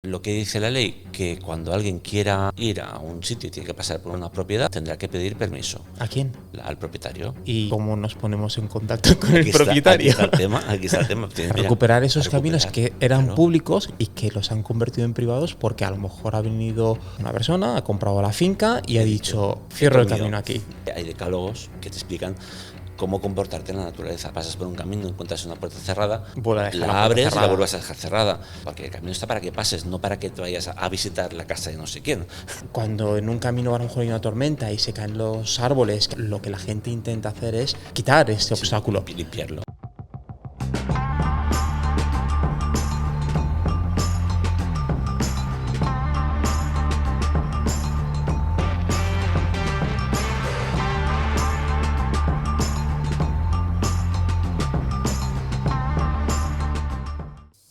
Lo que dice la ley, que cuando alguien quiera ir a un sitio y tiene que pasar por una propiedad, tendrá que pedir permiso. ¿A quién? Al propietario. ¿Y cómo nos ponemos en contacto con Aquí el propietario? aquí está el tema. Mira, Recuperar esos caminos que eran claro, públicos y que los han convertido en privados porque a lo mejor ha venido una persona, ha comprado la finca y ha dicho, cierro el camino aquí. Hay decálogos que te explican cómo comportarte en la naturaleza. Pasas por un camino, encuentras una puerta cerrada, la abres y la vuelves a dejar cerrada. Porque el camino está para que pases, no para que te vayas a visitar la casa de no sé quién. Cuando en un camino a lo mejor hay una tormenta y se caen los árboles, lo que la gente intenta hacer es quitar este obstáculo. Limpiarlo.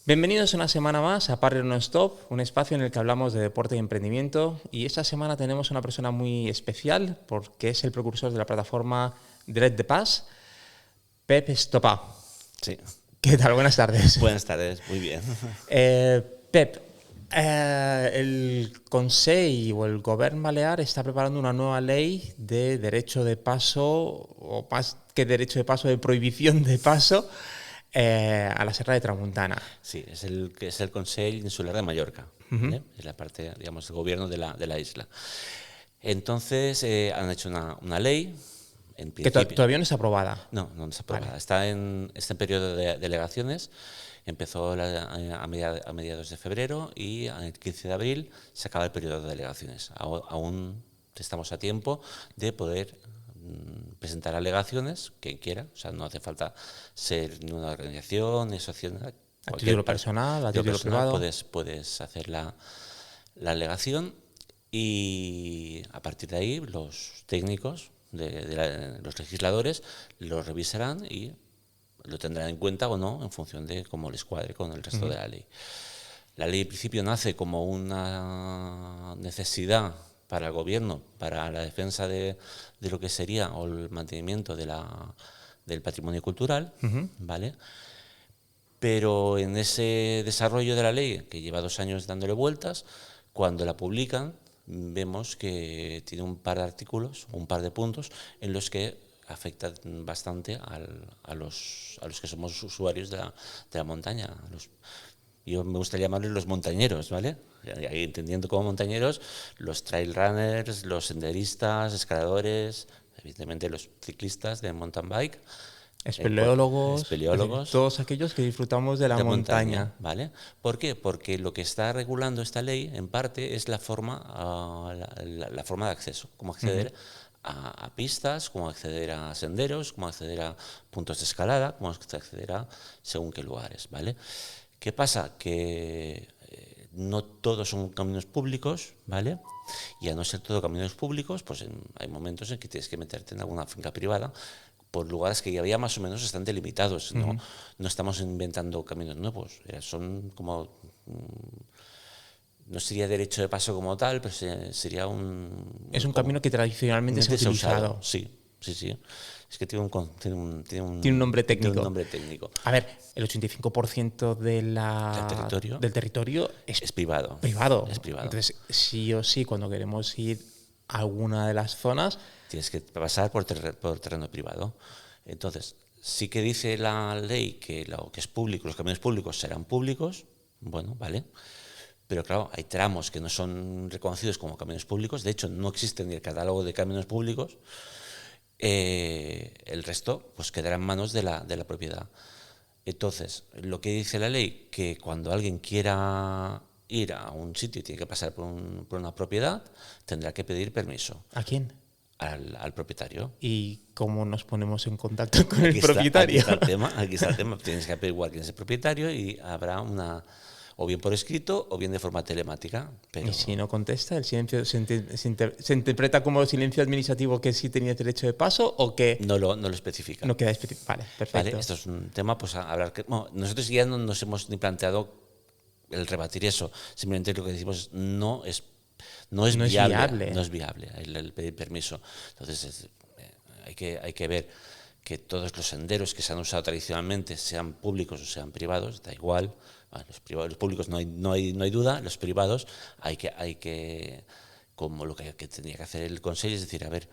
Bienvenidos una semana más a Parler Non-Stop, un espacio en el que hablamos de deporte y emprendimiento. Y esta semana tenemos una persona muy especial porque es el precursor de la plataforma Dret de Pas, Pep Estopà. Sí. ¿Qué tal? Buenas tardes. Buenas tardes, muy bien. Pep, el Consell o el Govern Balear está preparando una nueva ley de derecho de paso, o más que derecho de paso, de prohibición de paso, a la Serra de Tramuntana. Sí, es el Consell Insular de Mallorca, ¿vale? Es la parte, digamos, del gobierno de la isla. Entonces, han hecho una ley, en principio. Que todavía no está aprobada. No está aprobada. Vale. Está en periodo de delegaciones. Empezó a mediados de febrero y el 15 de abril se acaba el periodo de delegaciones. Aún estamos a tiempo de poder presentar alegaciones, quien quiera, o sea, no hace falta ser ni una organización, ni asociación. A título personal, a título privado. Puedes hacer la alegación y a partir de ahí los técnicos, los legisladores, lo revisarán y lo tendrán en cuenta o no en función de cómo les cuadre con el resto de la ley. La ley en principio nace como una necesidad para el gobierno, para la defensa de lo que sería o el mantenimiento del patrimonio cultural, ¿vale? Pero en ese desarrollo de la ley, que lleva 2 años dándole vueltas, cuando la publican vemos que tiene un par de artículos, un par de puntos en los que afecta bastante a los que somos usuarios de la montaña. Yo me gusta llamarles los montañeros, ¿vale? Y entendiendo como montañeros los trail runners, los senderistas, escaladores, evidentemente los ciclistas de mountain bike, espeleólogos, espeleólogos, todos aquellos que disfrutamos de la montaña. ¿Vale? ¿Por qué? Porque lo que está regulando esta ley, en parte, es la forma de acceso, cómo acceder a pistas, cómo acceder a senderos, cómo acceder a puntos de escalada, cómo acceder a según qué lugares, ¿vale? ¿Qué pasa? Que no todos son caminos públicos, ¿vale? Y a no ser todo caminos públicos, pues hay momentos en que tienes que meterte en alguna finca privada por lugares que ya más o menos están delimitados. No estamos inventando caminos nuevos, son como... No sería derecho de paso como tal, pero sería un... Es un camino que tradicionalmente se ha utilizado. Sí. Es que tiene un nombre técnico. Tiene un nombre técnico. A ver, el 85% del territorio es privado. Es privado. Entonces, sí o sí, cuando queremos ir a alguna de las zonas... Tienes que pasar por terreno privado. Entonces, sí que dice la ley que lo que es público, los caminos públicos serán públicos, bueno, vale. Pero claro, hay tramos que no son reconocidos como caminos públicos, de hecho no existe ni el catálogo de caminos públicos. El resto pues quedará en manos de la propiedad. Entonces, lo que dice la ley, que cuando alguien quiera ir a un sitio y tiene que pasar por una propiedad, tendrá que pedir permiso. ¿A quién? Al propietario. ¿Y cómo nos ponemos en contacto con el propietario? Aquí está el tema. Tienes que averiguar quién es el propietario y habrá o bien por escrito o bien de forma telemática. Pero... ¿Y si no contesta, el silencio se interpreta como silencio administrativo que sí tenía derecho de paso o que...? No lo especifica. No queda especificado. Vale, perfecto. Vale, esto es un tema pues a hablar que... Bueno, nosotros ya no nos hemos ni planteado el rebatir eso. Simplemente lo que decimos no es viable. No es viable el pedir permiso. Entonces hay que ver que todos los senderos que se han usado tradicionalmente, sean públicos o sean privados, da igual, Los públicos no hay duda, los privados hay que como lo que tendría que hacer el Consejo es decir, a ver,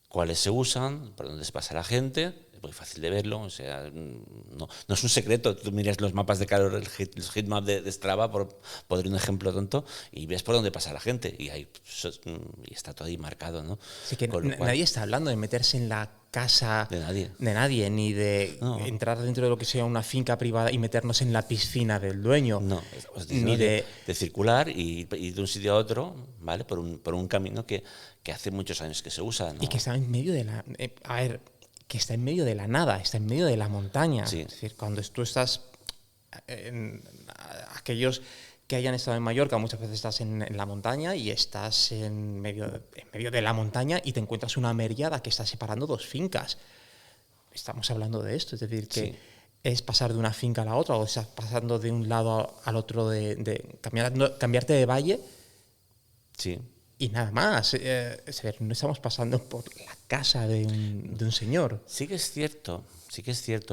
cuáles se usan, por dónde se pasa la gente, es muy fácil de verlo, o sea, no es un secreto, tú miras los mapas de calor, los heatmap de Strava, por poner un ejemplo tonto, y ves por dónde pasa la gente, y está todo ahí marcado, ¿no? Así que Con lo cual, nadie está hablando de meterse en la casa de nadie. de nadie, ni de entrar dentro de lo que sea una finca privada y meternos en la piscina del dueño. No, ni de circular y de un sitio a otro, ¿vale? Por un camino que hace muchos años que se usa, ¿no? Y que está en medio de la... que está en medio de la nada, está en medio de la montaña. Sí. Es decir, cuando tú estás... aquellos que hayan estado en Mallorca, muchas veces estás en la montaña y estás en medio de la montaña y te encuentras una meriada que está separando dos fincas. Estamos hablando de esto, es decir, que Sí. es pasar de una finca a la otra o estás pasando de un lado al otro, de cambiarte de valle. Sí. Y nada más, no estamos pasando por la casa de un señor. Sí que es cierto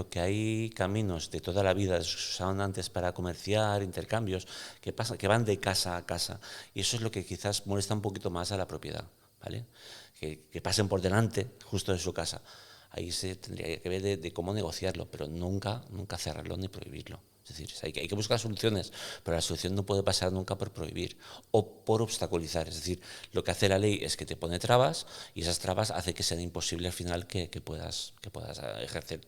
que hay caminos de toda la vida, se usaban antes para comerciar, intercambios, que van de casa a casa. Y eso es lo que quizás molesta un poquito más a la propiedad, ¿vale? Que pasen por delante justo de su casa. Ahí se tendría que ver de cómo negociarlo, pero nunca cerrarlo ni prohibirlo. Es decir, hay que buscar soluciones, pero la solución no puede pasar nunca por prohibir o por obstaculizar. Es decir, lo que hace la ley es que te pone trabas y esas trabas hace que sea imposible al final que puedas ejercer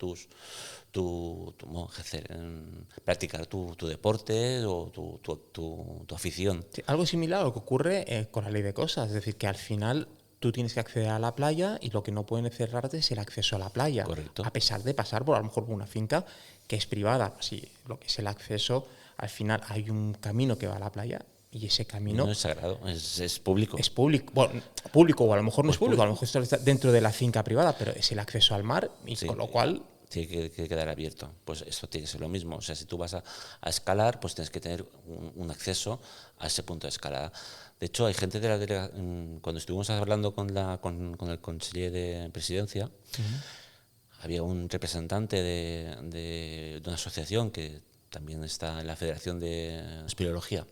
practicar tu deporte o tu afición. Sí, algo similar a lo que ocurre con la ley de cosas, es decir, que al final tú tienes que acceder a la playa y lo que no pueden cerrarte es el acceso a la playa. Correcto. A pesar de pasar por a lo mejor por una finca que es privada. Sí, lo que es el acceso, al final hay un camino que va a la playa y ese camino No es sagrado, es público. es público. Bueno, público o a lo mejor no Pues es público, a lo mejor está dentro de la finca privada, pero es el acceso al mar y Sí. con lo cual... Tiene que quedar abierto. Pues esto tiene que ser lo mismo. O sea, si tú vas a escalar, pues tienes que tener un acceso a ese punto de escalada. De hecho, hay gente de la delegación, cuando estuvimos hablando con el conseller de presidencia, había un representante de una asociación que también está en la Federación de Espeleología.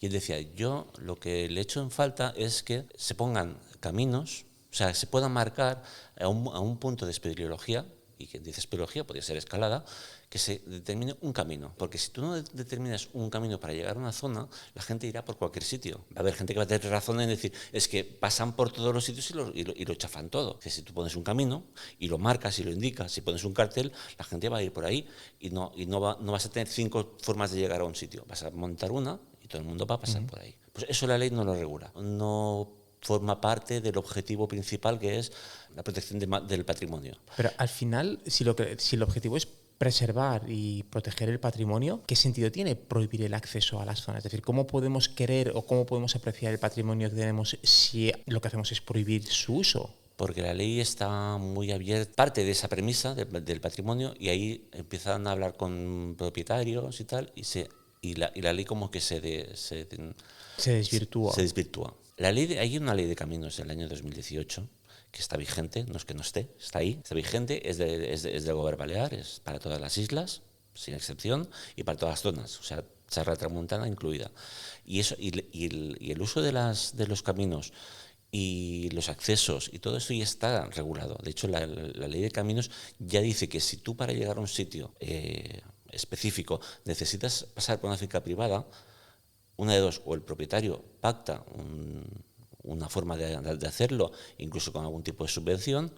Y él decía, yo lo que le echo en falta es que se pongan caminos, o sea, se puedan marcar a un punto de espeleología, y que dice espeleología, podría ser escalada, que se determine un camino. Porque si tú no determinas un camino para llegar a una zona, la gente irá por cualquier sitio. Va a haber gente que va a tener razón en decir, es que pasan por todos los sitios y lo chafan todo. Que si tú pones un camino y lo marcas y lo indicas, si pones un cartel, la gente va a ir por ahí y no vas a tener 5 formas de llegar a un sitio. Vas a montar una y todo el mundo va a pasar por ahí. Pues eso la ley no lo regula. No forma parte del objetivo principal, que es la protección del patrimonio. Pero al final, si el objetivo es preservar y proteger el patrimonio, ¿qué sentido tiene prohibir el acceso a las zonas? Es decir, ¿cómo podemos querer o cómo podemos apreciar el patrimonio que tenemos si lo que hacemos es prohibir su uso? Porque la ley está muy abierta, parte de esa premisa del patrimonio, y ahí empiezan a hablar con propietarios y tal, y la ley como que se desvirtúa. Se desvirtúa. Hay una ley de caminos del año 2018 que está vigente, no es que no esté, está ahí, está vigente, es del Gobierno Balear, es para todas las islas, sin excepción, y para todas las zonas, o sea, Serra Tramuntana incluida. Y el uso de los caminos y los accesos y todo eso ya está regulado. De hecho, la ley de caminos ya dice que si tú para llegar a un sitio específico necesitas pasar por una finca privada, una de dos, o el propietario pacta una forma de hacerlo, incluso con algún tipo de subvención,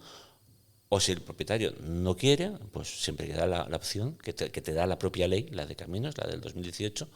o si el propietario no quiere, pues siempre queda la opción que te da la propia ley, la de caminos, la del 2018,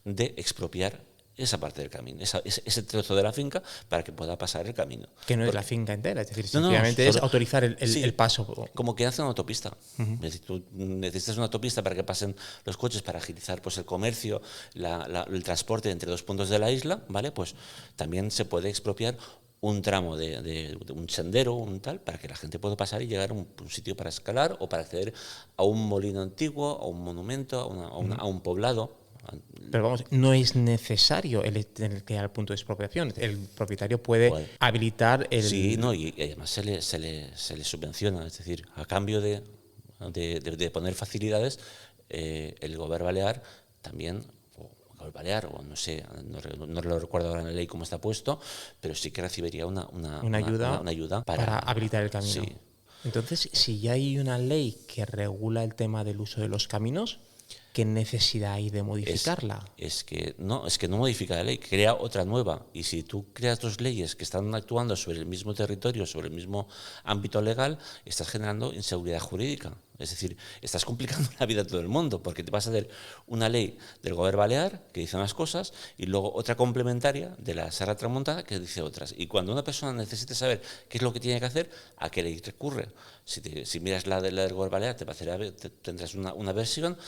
de expropiar esa parte del camino, ese trozo de la finca para que pueda pasar el camino. Que no es la finca entera, es decir, sencillamente es autorizar el paso. Como que hace una autopista. Es decir, tú necesitas una autopista para que pasen los coches, para agilizar pues, el comercio, el transporte entre dos puntos de la isla, ¿vale? Pues también se puede expropiar un tramo de un sendero, un tal, para que la gente pueda pasar y llegar a un sitio para escalar o para acceder a un molino antiguo, a un monumento, a un poblado. Pero vamos, no es necesario tener que ir al punto de expropiación. El propietario puede habilitar el... Sí, no, y además se le subvenciona, es decir, a cambio de poner facilidades, el Gobierno Balear te da la también, o Gobierno Balear, o no sé, no lo recuerdo ahora en la ley cómo está puesto, pero sí que recibiría una ayuda para habilitar el camino. Sí. Entonces, si ya hay una ley que regula el tema del uso de los caminos, ¿qué necesidad hay de modificarla? Es que no modifica la ley, crea otra nueva. Y si tú creas dos leyes que están actuando sobre el mismo territorio, sobre el mismo ámbito legal, estás generando inseguridad jurídica. Es decir, estás complicando la vida a todo el mundo, porque te vas a hacer una ley del Gobierno Balear que dice unas cosas y luego otra complementaria de la Serra Tramuntana que dice otras. Y cuando una persona necesite saber qué es lo que tiene que hacer, ¿a qué ley recurre? Si miras la del Gobierno Balear, tendrás una versión.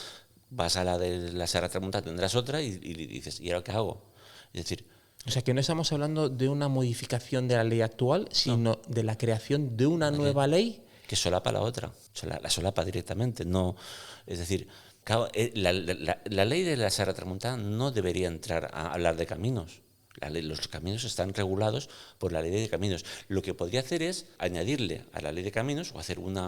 Vas a la de la Serra Tramuntana, tendrás otra y dices, ¿y ahora qué hago? Es decir... O sea, que no estamos hablando de una modificación de la ley actual, sino de la creación de una nueva ley. Que solapa la otra, la solapa directamente. No, es decir, la ley de la Serra Tramuntana no debería entrar a hablar de caminos. Los caminos están regulados por la ley de caminos. Lo que podría hacer es añadirle a la ley de caminos o hacer un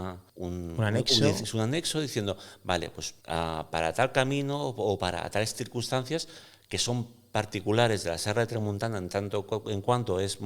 anexo diciendo, vale, pues para tal camino o para tales circunstancias que son particulares de la Serra Tramuntana en tanto en cuanto es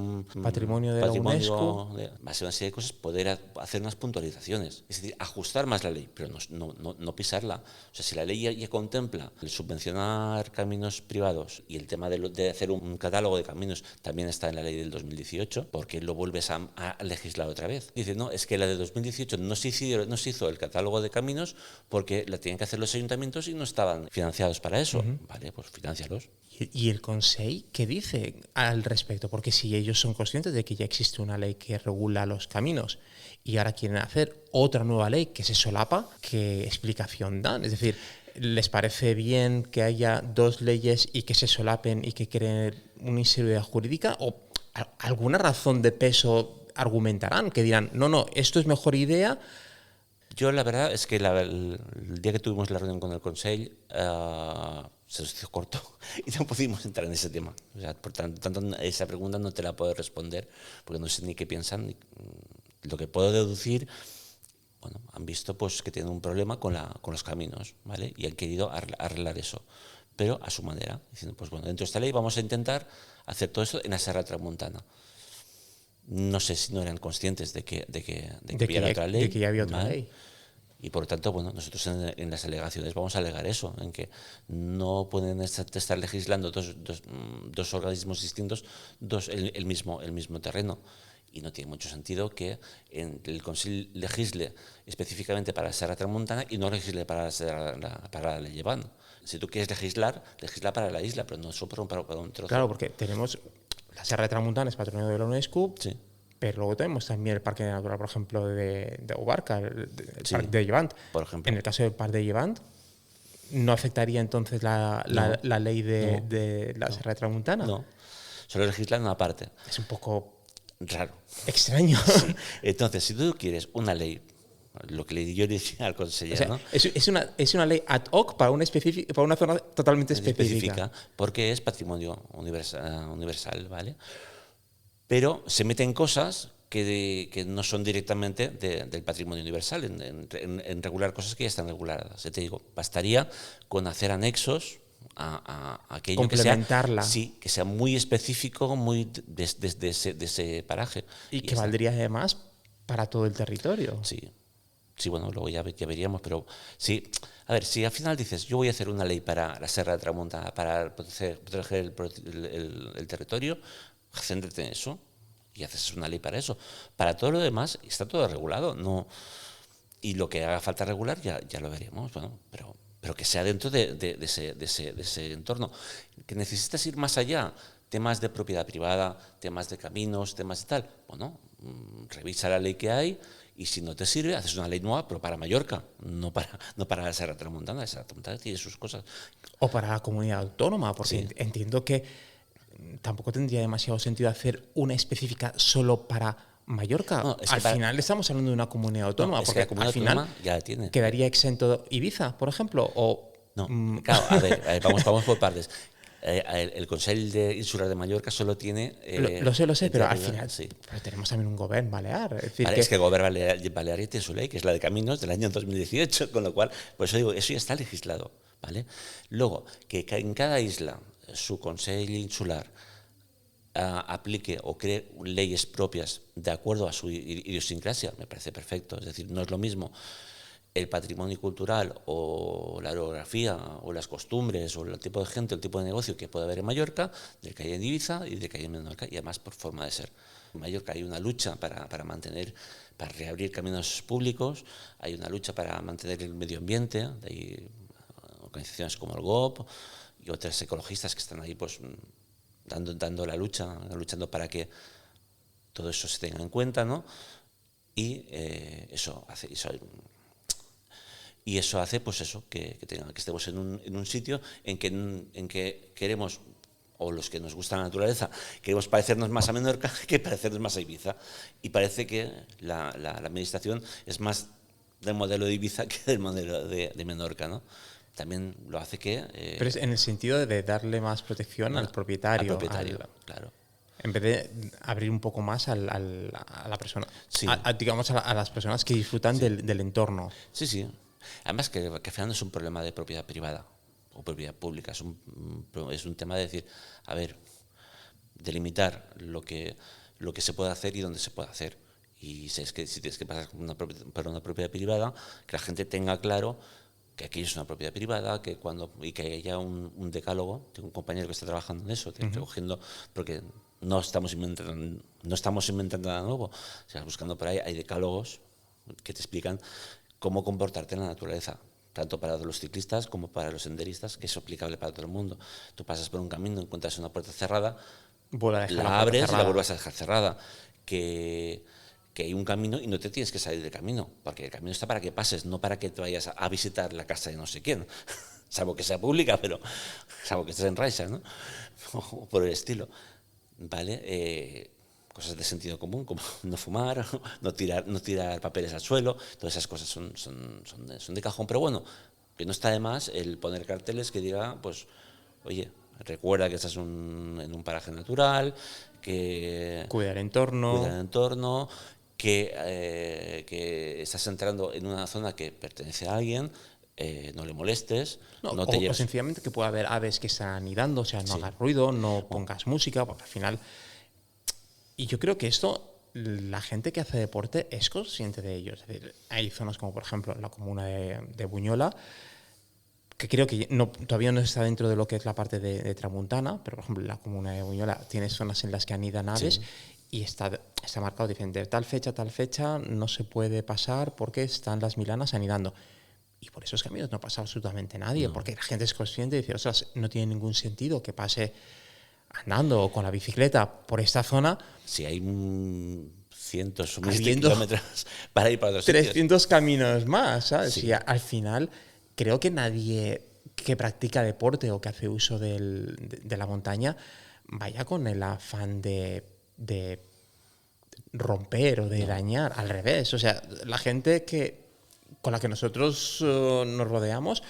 patrimonio de la UNESCO, va a ser una serie de cosas, poder hacer unas puntualizaciones, es decir, ajustar más la ley, pero no pisarla. O sea, si la ley ya contempla el subvencionar caminos privados y el tema de hacer un catálogo de caminos también está en la ley del 2018, ¿por qué lo vuelves a legislar otra vez? Dice, no, es que la de 2018 no se hizo el catálogo de caminos porque la tenían que hacer los ayuntamientos y no estaban financiados para eso. Vale, pues financialos. ¿Y el Consell qué dice al respecto? Porque si ellos son conscientes de que ya existe una ley que regula los caminos y ahora quieren hacer otra nueva ley que se solapa, ¿qué explicación dan? Es decir, ¿les parece bien que haya dos leyes y que se solapen y que creen una inseguridad jurídica? ¿O alguna razón de peso argumentarán? Que dirán, no, esto es mejor idea. Yo la verdad es que el día que tuvimos la reunión con el Consell se nos hizo corto y no pudimos entrar en ese tema. O sea, por tanto, esa pregunta no te la puedo responder porque no sé ni qué piensan. Lo que puedo deducir, bueno, han visto pues que tienen un problema con los caminos, ¿vale? Y han querido arreglar eso, pero a su manera, diciendo, pues bueno, dentro de esta ley vamos a intentar hacer todo eso en la Serra Tramuntana. No sé si no eran conscientes de que había otra ley. De que ya había otra ley. Y por tanto, bueno, nosotros en las alegaciones vamos a alegar eso, en que no pueden estar legislando dos organismos distintos el mismo terreno. Y no tiene mucho sentido que el Consell legisle específicamente para la Serra Tramuntana y no legisle para la Llevant. Si tú quieres legisla para la isla, pero no solo para un trozo. Claro, porque tenemos la Serra Tramuntana, es patrimonio de la UNESCO. Sí. Pero luego tenemos también el Parque Natural, por ejemplo, de Ubarca, el Sí, Parque de Llevant. por ejemplo. En el caso del Parque de Llevant, ¿no afectaría entonces la ley de la Serra Tramuntana? No, solo legislan una parte. Es un poco Raro. extraño. Sí. Entonces, si tú quieres una ley, lo que yo le decía al consejero, O sea, ¿no? es una ley ad hoc para una zona totalmente específica. Porque es patrimonio universal, ¿vale? Pero se meten cosas que no son directamente del patrimonio universal, en regular cosas que ya están reguladas. Te digo, bastaría con hacer anexos a aquello complementarla. Que sea muy específico, muy de ese paraje. Y que valdría además para todo el territorio. Sí, bueno, luego ya veríamos, pero sí, a ver, si al final dices, yo voy a hacer una ley para la Serra de Tramuntana, para proteger el territorio, céntrate en eso y haces una ley para eso. Para todo lo demás está todo regulado, no, y lo que haga falta regular ya lo veríamos, bueno, pero que sea dentro de ese entorno. Que necesitas ir más allá, temas de propiedad privada, temas de caminos, temas de tal, bueno, revisa la ley que hay. Y si no te sirve, haces una ley nueva, pero para Mallorca, no para la Serra Tramuntana. La Serra Tramuntana tiene sus cosas. O para la comunidad autónoma, porque entiendo que tampoco tendría demasiado sentido hacer una específica solo para Mallorca. No, al final estamos hablando de una comunidad autónoma, porque al final ya la tiene. ¿Quedaría exento Ibiza, por ejemplo? No, claro, a ver, vamos por partes. El Consell Insular de Mallorca solo tiene... Lo sé, pero al final pero tenemos también un gobierno balear. Es que el gobierno balear tiene su ley, que es la de caminos del año 2018, con lo cual, por eso digo, eso ya está legislado. ¿vale? Luego, que en cada isla su Consell Insular aplique o cree leyes propias de acuerdo a su idiosincrasia, me parece perfecto. Es decir, no es lo mismo el patrimonio cultural o la orografía o las costumbres o el tipo de gente o el tipo de negocio que puede haber en Mallorca del que hay en Ibiza y del que hay en Menorca, y además por forma de ser. En Mallorca hay una lucha para reabrir caminos públicos, hay una lucha para mantener el medio ambiente, hay organizaciones como el GOP y otras ecologistas que están ahí pues dando la lucha, luchando para que todo eso se tenga en cuenta, ¿no? Y eso hace pues eso, que estemos en un sitio en que queremos, o los que nos gusta la naturaleza, queremos parecernos más a Menorca que parecernos más a Ibiza. Y parece que la administración es más del modelo de Ibiza que del modelo de Menorca, ¿no? También lo hace que... Pero es en el sentido de darle más protección al propietario. Claro. En vez de abrir un poco más a la persona, Sí. digamos a las personas que disfrutan del entorno. Sí, sí. Además que al final no es un problema de propiedad privada o propiedad pública, es un tema de decir, a ver, delimitar lo que se puede hacer y dónde se puede hacer. Y si tienes que pasar por una propiedad privada, que la gente tenga claro que aquello es una propiedad privada, y que haya un decálogo. Tengo un compañero que está trabajando en eso, recogiendo, porque no estamos inventando nada nuevo. O sea, buscando por ahí, hay decálogos que te explican cómo comportarte en la naturaleza, tanto para los ciclistas como para los senderistas, que es aplicable para todo el mundo. Tú pasas por un camino, encuentras una puerta cerrada, la abres y la vuelves a dejar cerrada. Que hay un camino y no te tienes que salir del camino, porque el camino está para que pases, no para que te vayas a visitar la casa de no sé quién, salvo que sea pública, pero salvo que estés en Raixa, ¿no? O por el estilo, ¿vale? Cosas de sentido común, como no fumar, no tirar papeles al suelo, todas esas cosas son de cajón, pero bueno, que no está de más el poner carteles que diga, pues, oye, recuerda que estás en un paraje natural, que cuidar el entorno, que estás entrando en una zona que pertenece a alguien, no le molestes, no te lleves. O sencillamente que pueda haber aves que están anidando, o sea, no hagas ruido, no pongas música, porque al final... Y yo creo que esto, la gente que hace deporte es consciente de ello. Es decir, hay zonas como, por ejemplo, la comuna de Buñola, que creo que todavía no está dentro de lo que es la parte de Tramuntana, pero, por ejemplo, la comuna de Buñola tiene zonas en las que anidan aves y está marcado diferente. Tal fecha, no se puede pasar porque están las milanas anidando. Y por esos caminos no pasa absolutamente nadie, porque la gente es consciente y dice, ostras, no tiene ningún sentido que pase andando o con la bicicleta por esta zona. Si hay cientos o miles de kilómetros para ir para otros 300 caminos más, ¿sabes? Sí. Y al final creo que nadie que practica deporte o que hace uso de la montaña vaya con el afán de romper o de dañar. Al revés, o sea, la gente con la que nosotros nos rodeamos,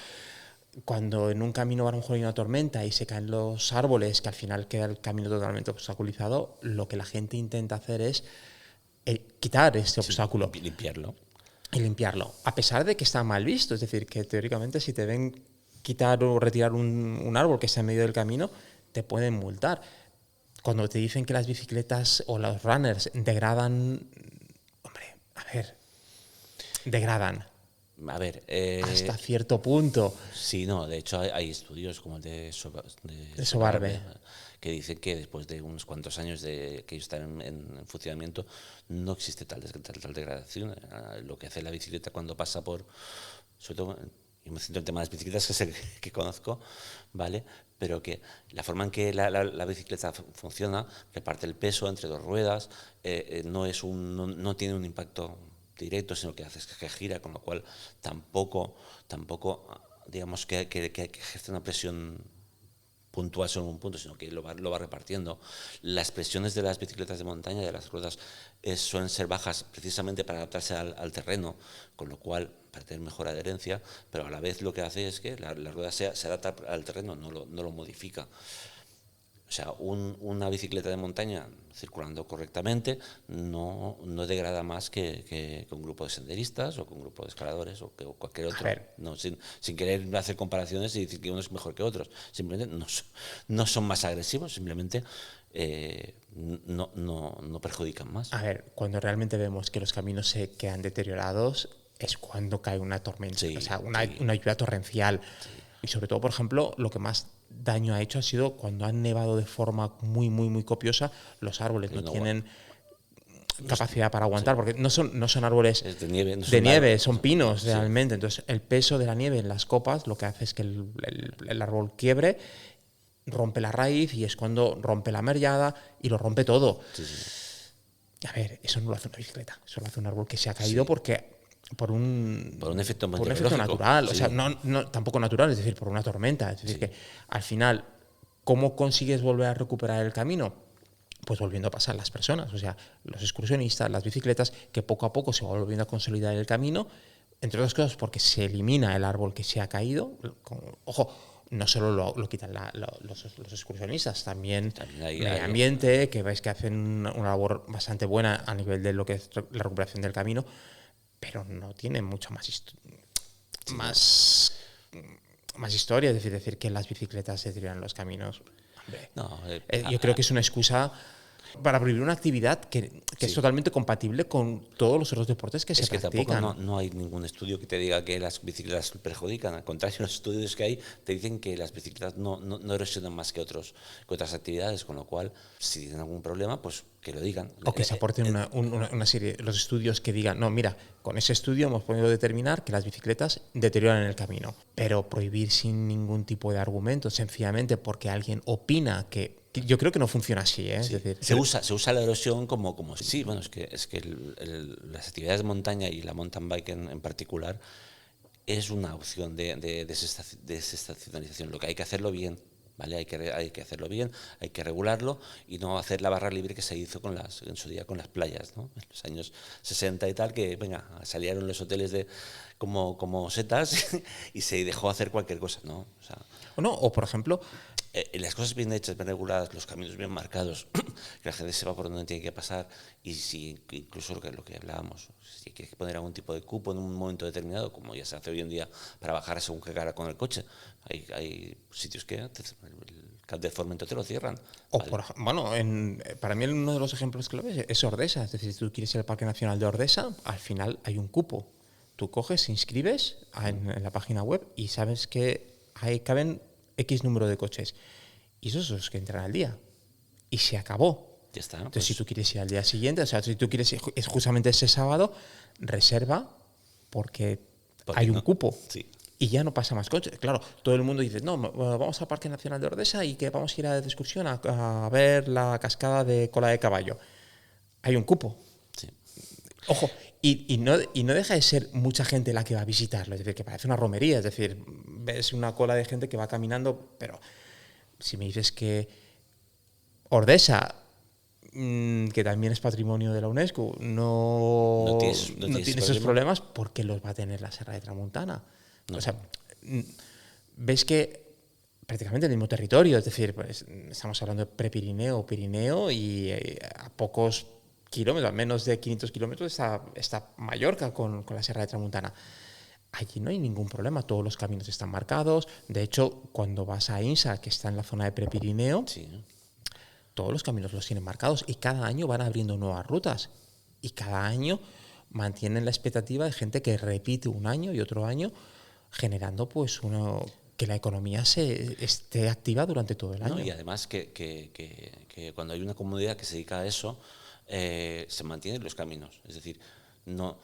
cuando en un camino va a lo mejor hay una tormenta y se caen los árboles, que al final queda el camino totalmente obstaculizado, lo que la gente intenta hacer es quitar este obstáculo. Limpiarlo. Y limpiarlo. A pesar de que está mal visto, es decir, que teóricamente si te ven quitar o retirar un árbol que está en medio del camino, te pueden multar. Cuando te dicen que las bicicletas o los runners degradan, hombre, a ver, degradan. A ver, hasta cierto punto. Sí, no, de hecho hay estudios como el de Sobarbe, que dicen que después de unos cuantos años de que ellos están en funcionamiento no existe tal degradación. Lo que hace la bicicleta cuando pasa por, sobre todo, yo me centro en el tema de las bicicletas, que es el que conozco, ¿vale? Pero que la forma en que la bicicleta funciona, reparte el peso entre dos ruedas, no tiene un impacto directo, sino que hace es que gira, con lo cual tampoco digamos que ejerce una presión puntual sobre un punto, sino que lo va repartiendo. Las presiones de las bicicletas de montaña, de las ruedas, suelen ser bajas precisamente para adaptarse al terreno, con lo cual para tener mejor adherencia, pero a la vez lo que hace es que la rueda se adapta al terreno, no lo modifica. O sea, una bicicleta de montaña circulando correctamente no degrada más que un grupo de senderistas o que un grupo de escaladores o cualquier otro. No, sin querer hacer comparaciones y decir que uno es mejor que otros. Simplemente no son más agresivos, simplemente no perjudican más. A ver, cuando realmente vemos que los caminos se quedan deteriorados es cuando cae una tormenta, o sea, una lluvia torrencial. Sí. Y sobre todo, por ejemplo, lo que más daño ha hecho ha sido cuando han nevado de forma muy, muy, muy copiosa, los árboles no tienen capacidad para aguantar, porque no son árboles de nieve, son pinos realmente. Entonces, el peso de la nieve en las copas lo que hace es que el árbol quiebre, rompe la raíz y es cuando rompe la merllada y lo rompe todo. Sí, sí. A ver, eso no lo hace una bicicleta, eso lo hace un árbol que se ha caído porque por un efecto natural, sí. O sea, no tampoco natural, es decir, por una tormenta. Es decir, que al final, ¿cómo consigues volver a recuperar el camino? Pues volviendo a pasar las personas, o sea, los excursionistas, las bicicletas, que poco a poco se va volviendo a consolidar el camino, entre otras cosas porque se elimina el árbol que se ha caído. Ojo, no solo lo quitan los excursionistas, también medio ambiente, que veis que hacen una labor bastante buena a nivel de lo que es la recuperación del camino, pero no tiene mucho más historia, es decir que las bicicletas se deterioran los caminos. Hombre, yo creo que es una excusa para prohibir una actividad que es totalmente compatible con todos los otros deportes que se practican. Tampoco no hay ningún estudio que te diga que las bicicletas perjudican. Al contrario, los estudios que hay te dicen que las bicicletas no erosionan más que otras actividades, con lo cual, si tienen algún problema, pues que lo digan. O que se aporten una serie, los estudios que digan, no, mira, con ese estudio hemos podido determinar que las bicicletas deterioran el camino. Pero prohibir sin ningún tipo de argumento, sencillamente porque alguien opina que yo creo que no funciona así, ¿eh? Sí. Es decir, se usa la erosión como sí, bueno, es que las actividades de montaña y la mountain bike en particular es una opción de desestacionalización. Lo que hay que hacerlo bien, ¿vale? Hay que hacerlo bien, hay que regularlo y no hacer la barra libre que se hizo en su día con las playas, ¿no? En los años 60 y tal, que venga, salieron los hoteles como setas y se dejó hacer cualquier cosa, ¿no? O por ejemplo, las cosas bien hechas, bien reguladas, los caminos bien marcados, que la gente sepa por dónde tiene que pasar y si incluso lo que hablábamos, si hay que poner algún tipo de cupo en un momento determinado, como ya se hace hoy en día para bajar según qué cara con el coche, hay sitios que el Cap de Formentera te lo cierran. ¿Vale? Para mí uno de los ejemplos claves es Ordesa, es decir, si tú quieres ir al Parque Nacional de Ordesa, al final hay un cupo. Tú coges, inscribes en la página web y sabes que ahí caben X número de coches. Y esos son los que entran al día. Y se acabó. Ya está. Entonces, si tú quieres ir al día siguiente, o sea, si tú quieres ir es justamente ese sábado, reserva porque hay un cupo. Sí. Y ya no pasa más coches. Claro, todo el mundo dice, no, vamos al Parque Nacional de Ordesa y que vamos a ir de excursión a ver la cascada de Cola de Caballo. Hay un cupo. Sí. Ojo, y no deja de ser mucha gente la que va a visitarlo, es decir, que parece una romería, es decir, ves una cola de gente que va caminando, pero si me dices que Ordesa, que también es patrimonio de la UNESCO, no tiene esos problemas, ¿por qué los va a tener la Serra de Tramuntana? No. O sea, ves que prácticamente el mismo territorio, es decir, pues, estamos hablando de Prepirineo, Pirineo y a pocos kilómetros, a menos de 500 kilómetros está Mallorca con la Sierra de Tramuntana. Allí no hay ningún problema, todos los caminos están marcados. De hecho, cuando vas a Insa, que está en la zona de Prepirineo, todos los caminos los tienen marcados y cada año van abriendo nuevas rutas. Y cada año mantienen la expectativa de gente que repite un año y otro año, generando pues que la economía esté activa durante todo el año. No, y además que cuando hay una comunidad que se dedica a eso, se mantienen los caminos. Es decir, no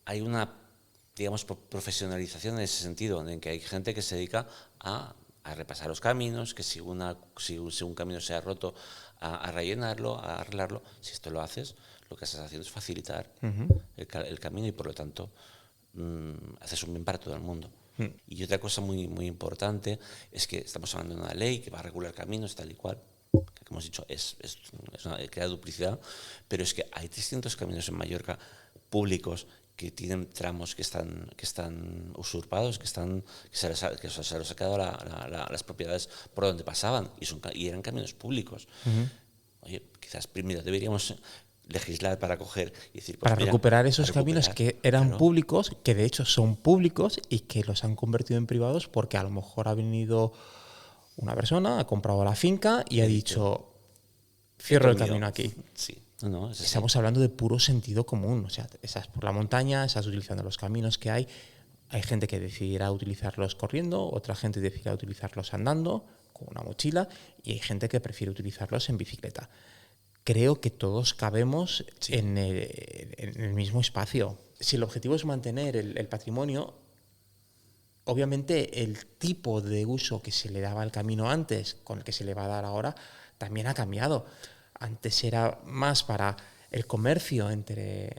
hay una, digamos, profesionalización en ese sentido, en que hay gente que se dedica a repasar los caminos, que si un camino se ha roto, a rellenarlo, a arreglarlo. Si esto lo haces, lo que estás haciendo es facilitar el camino y, por lo tanto, haces un bien para todo el mundo. Y otra cosa muy, muy importante es que estamos hablando de una ley que va a regular caminos tal y cual, que como hemos dicho crea duplicidad, pero es que hay 300 caminos en Mallorca públicos que tienen tramos que están usurpados, que se les ha quedado las propiedades por donde pasaban y eran caminos públicos. Oye, quizás primero deberíamos legislar para coger y decir, pues para mira, recuperar esos para caminos recuperar, que eran claro, públicos, que de hecho son públicos y que los han convertido en privados porque a lo mejor ha venido una persona, ha comprado la finca y ha dicho, cierro el esto es mío. camino aquí. Sí, no, es así. Estamos hablando de puro sentido común. O sea, estás por la montaña, estás utilizando los caminos que hay. Hay gente que decidirá utilizarlos corriendo, otra gente decidirá utilizarlos andando, con una mochila, y hay gente que prefiere utilizarlos en bicicleta. Creo que todos cabemos en el mismo espacio. Si el objetivo es mantener el patrimonio, obviamente el tipo de uso que se le daba al camino antes con el que se le va a dar ahora también ha cambiado. Antes era más para el comercio entre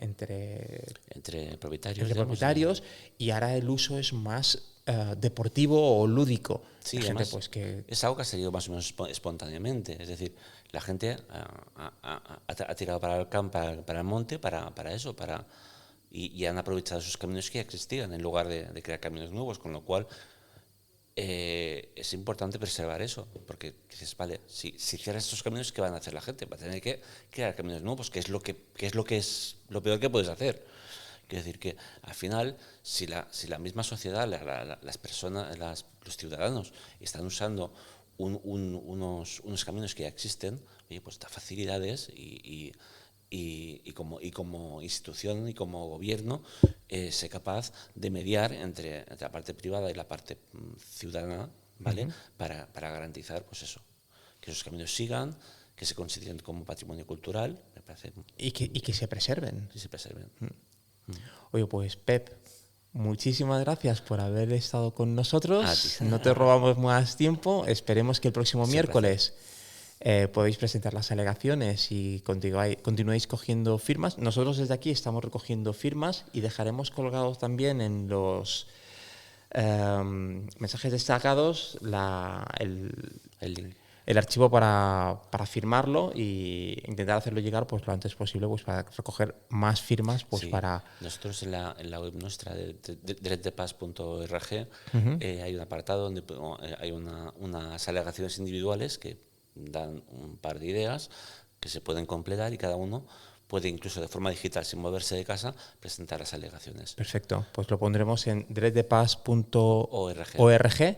propietarios y ahora el uso es más deportivo o lúdico. Sí, la además, gente pues que es algo que ha salido más o menos espontáneamente. Es decir, la gente ha tirado para el campo, para el monte, para eso, y han aprovechado esos caminos que ya existían en lugar de crear caminos nuevos, con lo cual es importante preservar eso, porque dices, vale, si cierras estos caminos, ¿qué van a hacer la gente? Va a tener que crear caminos nuevos, que es lo peor que puedes hacer. Quiero decir que al final, si la misma sociedad, las personas, los ciudadanos están usando unos caminos que ya existen, oye, pues da facilidades y como institución y como gobierno ser capaz de mediar entre la parte privada y la parte ciudadana, ¿vale? Para garantizar, pues eso, que esos caminos sigan, que se consideren como patrimonio cultural, me parece, y que se preserven. que se preserven. Oye, pues Pep, muchísimas gracias por haber estado con nosotros. A ti. No te robamos más tiempo. Esperemos que el próximo Siempre miércoles podáis presentar las alegaciones y continuéis cogiendo firmas. Nosotros desde aquí estamos recogiendo firmas y dejaremos colgados también en los mensajes destacados El link. el archivo para firmarlo y intentar hacerlo llegar pues lo antes posible pues para recoger más firmas pues Sí. para Nosotros en la web nuestra de deretdepaz.org hay un apartado donde hay unas alegaciones individuales que dan un par de ideas que se pueden completar y cada uno puede incluso de forma digital sin moverse de casa presentar las alegaciones. Perfecto, pues lo pondremos en deretdepaz.org.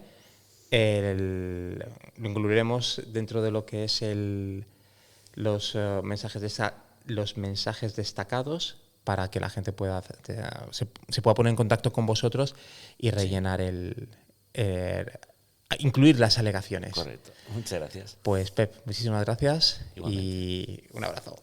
Lo incluiremos dentro de lo que es los mensajes destacados para que la gente se pueda poner en contacto con vosotros y rellenar incluir las alegaciones. Correcto. Muchas gracias. Pues Pep, muchísimas gracias. Igualmente. Y un abrazo.